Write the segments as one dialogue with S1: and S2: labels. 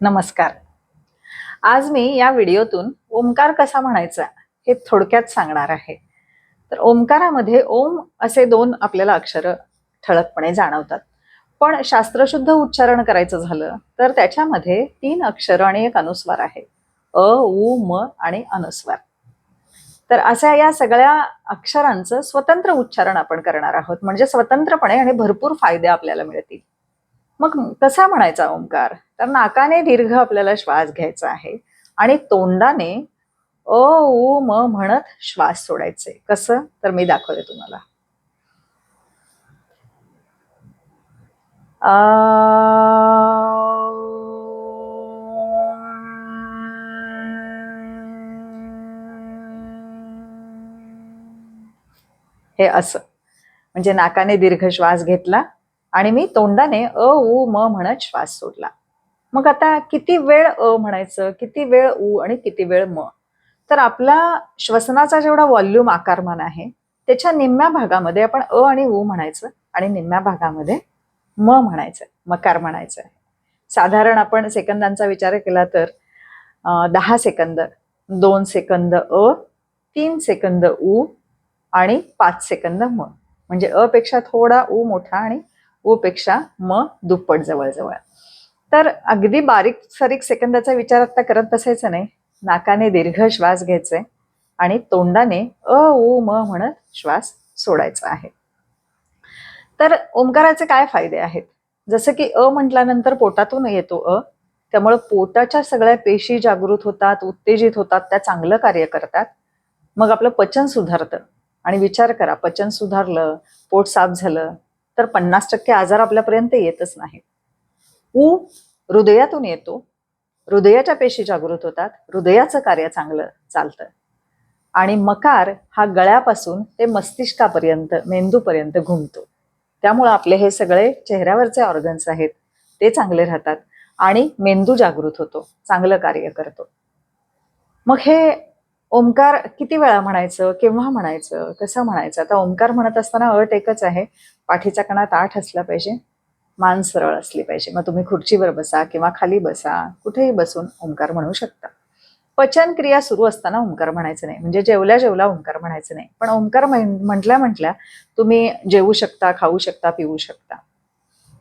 S1: नमस्कार. आज मी या व्हिडिओतून ओंकार कसा म्हणायचा हे थोडक्यात सांगणार आहे. तर ओंकारामध्ये ओम असे दोन आपल्याला अक्षर ठळकपणे जाणवतात. पण शास्त्रशुद्ध उच्चारण करायचं झालं तर त्याच्यामध्ये 3 अक्षर आणि एक अनुस्वार आहे. अ, उ, म आणि अनुस्वार. तर अशा या सगळ्या अक्षरांचं स्वतंत्र उच्चारण आपण करणार आहोत. म्हणजे स्वतंत्रपणे आणि भरपूर फायदे आपल्याला मिळतील. मग कसा म्हणायचा ओंकार? तर नाकाने दीर्घ आपल्याला श्वास घ्यायचा आहे आणि तोंडाने अ उ म म्हणत श्वास सोडायचे. कसं? तर मी दाखवते तुम्हाला. हे असं. म्हणजे नाकाने दीर्घ श्वास घेतला आणि मी तोंडाने अ उ म म्हणत श्वास सोडला. मग आता किती वेळ अ म्हणायचं, किती वेळ उ आणि किती वेळ म? तर आपला श्वसनाचा जेवढा व्हॉल्यूम आकारमान आहे त्याच्या निम्म्या भागामध्ये आपण अ आणि उ म्हणायचं आणि निम्म्या भागामध्ये म म्हणायचं, मकार म्हणायचं. साधारण आपण सेकंदांचा विचार केला तर 10 सेकंद, 2 सेकंद अ, 3 सेकंद उ आणि 5 सेकंद म. म्हणजे अ पेक्षा थोडा उ मोठा आणि उ पेक्षा म दुप्पट जवळजवळ. तर अगदी बारीक सारीक सेकंदाचा विचार आता करत बसायचं नाही. नाकाने दीर्घ श्वास घ्यायचे आणि तोंडाने अ उ म म्हणत श्वास सोडायचा आहे. तर ओंकाराचे काय फायदे आहेत? जसं की अ म्हटल्यानंतर पोटातून येतो अ, त्यामुळे पोटाच्या सगळ्या पेशी जागृत होतात, उत्तेजित होतात, त्या चांगलं कार्य करतात. मग आपलं पचन सुधारतं. आणि विचार करा, पचन सुधारलं, पोट साफ झालं तर 50% आजार आपल्यापर्यंत येतच नाही. उ हृदयातून येतो, हृदयाच्या पेशी जागृत होतात, हृदयाचं कार्य चांगलं चालतं. आणि मकार हा गळ्यापासून ते मस्तिष्कापर्यंत, मेंदूपर्यंत घुमतो. त्यामुळे आपले हे सगळे चेहऱ्यावरचे ऑर्गन्स आहेत ते चांगले राहतात आणि मेंदू जागृत होतो, चांगलं कार्य करतो. मग हे ओंकार किती वेळा म्हणायचं, केव्हा म्हणायचं, कसं म्हणायचं? आता ओंकार म्हणत असताना अट एकच आहे, पाठीचा कणा ताठ असला पाहिजे, मान सरळ असली पाहिजे. मग तुम्ही खुर्चीवर बसा किंवा खाली बसा, कुठेही बसून ओंकार म्हणू शकता. पचन क्रिया सुरू असताना ओंकार म्हणायचं नाही, म्हणजे जेवल्या जेवला ओंकार म्हणायचं नाही. पण ओंकार म्हटल्या तुम्ही जेवू शकता, खाऊ शकता, पिऊ शकता.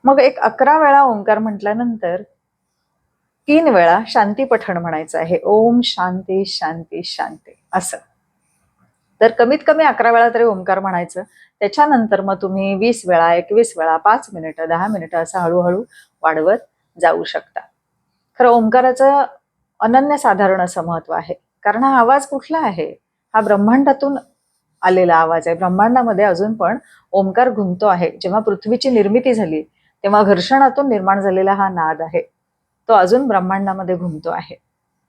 S1: मग एक 11 वेळा ओंकार म्हटल्यानंतर 3 वेळा शांती पठण म्हणायचं आहे. ओम शांती शांती शांती असं. तर कमीत कमी 11 वेळा तरी ओंकार म्हणायचं. त्याच्यानंतर मग तुम्ही 20 वेळा, 21 वेळा, 5 मिनिटं, 10 मिनिटं असं हळूहळू वाढवत जाऊ शकता. खरं ओंकाराचं अनन्यसाधारण असं महत्व आहे. कारण हा आवाज कुठला आहे? हा ब्रह्मांडातून आलेला आवाज आहे. ब्रह्मांडामध्ये अजून पण ओंकार घुमतो आहे. जेव्हा पृथ्वीची निर्मिती झाली तेव्हा घर्षणातून निर्माण झालेला हा नाद आहे. तो अजून ब्रह्मांडामध्ये घुमतो आहे.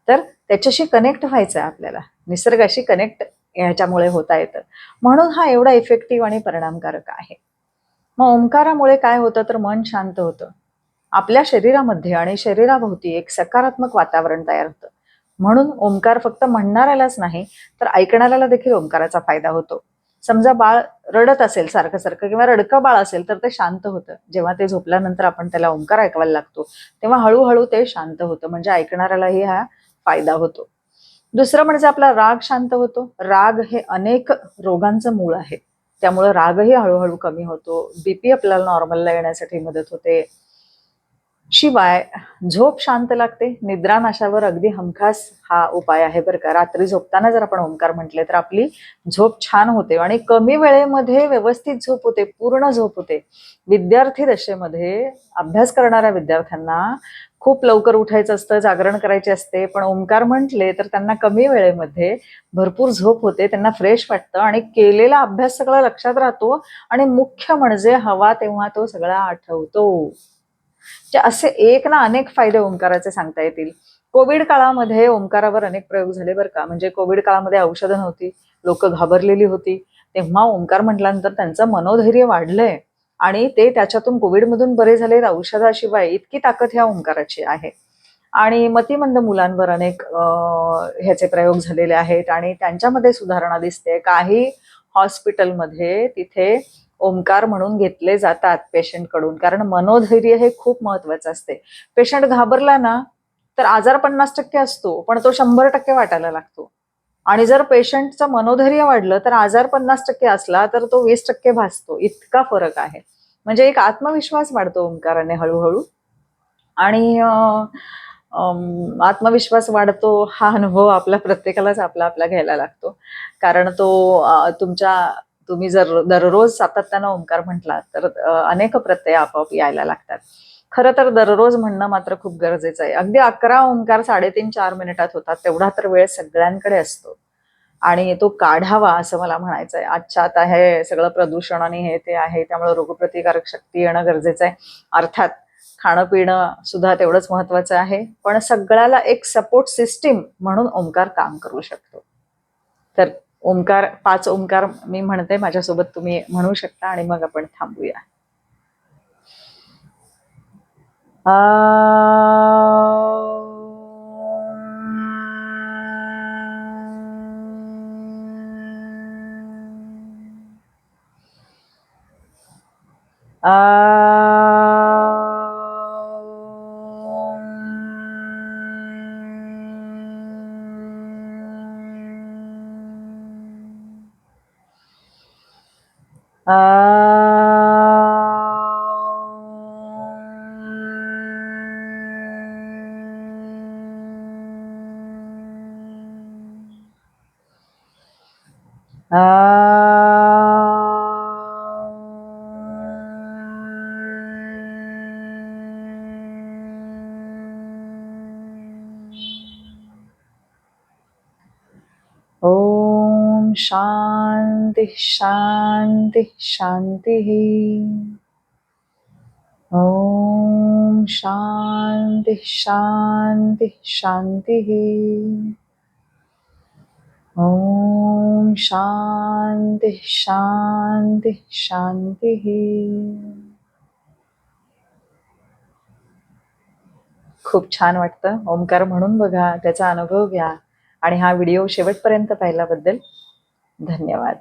S1: तर त्याच्याशी कनेक्ट व्हायचं आहे आपल्याला, निसर्गाशी कनेक्ट ह्याच्यामुळे होता येतं. म्हणून हा एवढा इफेक्टिव्ह आणि परिणामकारक आहे. मग ओंकारामुळे काय होतं तर मन शांत होतं. आपल्या शरीरामध्ये आणि शरीराभोवती एक सकारात्मक वातावरण तयार होतं. म्हणून ओंकार फक्त म्हणणाऱ्यालाच नाही तर ऐकणाऱ्याला देखील ओंकाराचा फायदा होतो. समजा बाळ रडत असेल सारखं सारखं किंवा रडकं बाळ असेल तर ते शांत होतं. जेव्हा ते झोपल्यानंतर आपण त्याला ओंकार ऐकवायला लागतो तेव्हा हळूहळू ते शांत होतं, म्हणजे ऐकणाऱ्यालाही हा फायदा होतो. दुसरं म्हणजे आपला राग शांत होतो. राग हे अनेक रोगांचं मूळ आहे, त्यामुळं रागही हळूहळू कमी होतो. बीपी आपल्याला नॉर्मलला येण्यासाठी मदत होते. शिवाय झोप शांत लागते. निद्रानाशावर अगदी हमखास हा उपाय आहे बरं का. रात्री झोपताना जर आपण ओंकार म्हटले तर आपली झोप छान होते आणि कमी वेळेमध्ये व्यवस्थित झोप होते, पूर्ण झोप होते. विद्यार्थी दशेमध्ये अभ्यास करणाऱ्या विद्यार्थ्यांना खूप लवकर उठायचं असतं, जागरण करायचे असते, पण ओंकार म्हटले तर त्यांना कमी वेळेमध्ये भरपूर झोप होते, त्यांना फ्रेश वाटतं आणि केलेला अभ्यास सगळा लक्षात राहतो आणि मुख्य म्हणजे हवा तेव्हा तो सगळा आठवतो. असे एक ना अनेक फायदे ओंकाराचे सांगता येतील. कोविड काळामध्ये ओंकारावर अनेक प्रयोग झाले बरं का. म्हणजे कोविड काळामध्ये औषधं नव्हती, लोक घाबरलेली होती, तेव्हा ओंकार म्हटल्यानंतर त्यांचं मनोधैर्य वाढलंय आणि ते त्याच्यातून कोविडमधून बरे झालेत. औषधाशिवाय इतकी ताकद ह्या ओंकाराची आहे. आणि मतिमंद मुलांवर अनेक ह्याचे प्रयोग झालेले आहेत आणि त्यांच्यामध्ये सुधारणा दिसते. काही हॉस्पिटलमध्ये तिथे ओंकार म्हणून घेतले जातात पेशंटकडून, कारण मनोधैर्य हे खूप महत्वाचं असते. पेशंट घाबरला ना तर आजार 50% असतो पण तो 100% वाटायला लागतो. आणि जर पेशंटचं मनोधैर्य वाढलं तर आजार 50% असला तर तो 20% भासतो. इतका फरक आहे. म्हणजे एक आत्मविश्वास वाढतो ओंकाराने हळूहळू. आणि आत्मविश्वास वाढतो हा अनुभव आपला प्रत्येकालाच आपला आपला घ्यायला लागतो. कारण तो तुम्ही जर दररोज सातत्यानं ओंकार म्हटला तर अनेक प्रत्यय आपोआप यायला लागतात. खरं तर दररोज म्हणणं मात्र खूप गरजेचं आहे. अगदी 11 ओंकार 3.5-4 मिनिटात होतात तेवढा तर वेळ सगळ्यांकडे असतो आणि तो काढावा असं मला म्हणायचं आहे. आजच्या आता हे सगळं प्रदूषण आणि हे ते आहे त्यामुळे रोगप्रतिकारक शक्ती येणं गरजेचं आहे. अर्थात खाणं पिणं सुद्धा तेवढंच महत्वाचं आहे, पण सगळ्याला एक सपोर्ट सिस्टीम म्हणून ओंकार काम करू शकतो. तर ओंकार 5 ओंकार मी म्हणते, माझ्यासोबत तुम्ही म्हणू शकता आणि मग आपण थांबूया. ओम शांति शांति शांति. ओम शांति शांति शांति. ओम शांति शांति शांति. खूप छान वाटतं. ओंकार म्हणून बघा, त्याचा अनुभव घ्या आणि हा व्हिडिओ शेवटपर्यंत पाहिल्याबद्दल धन्यवाद.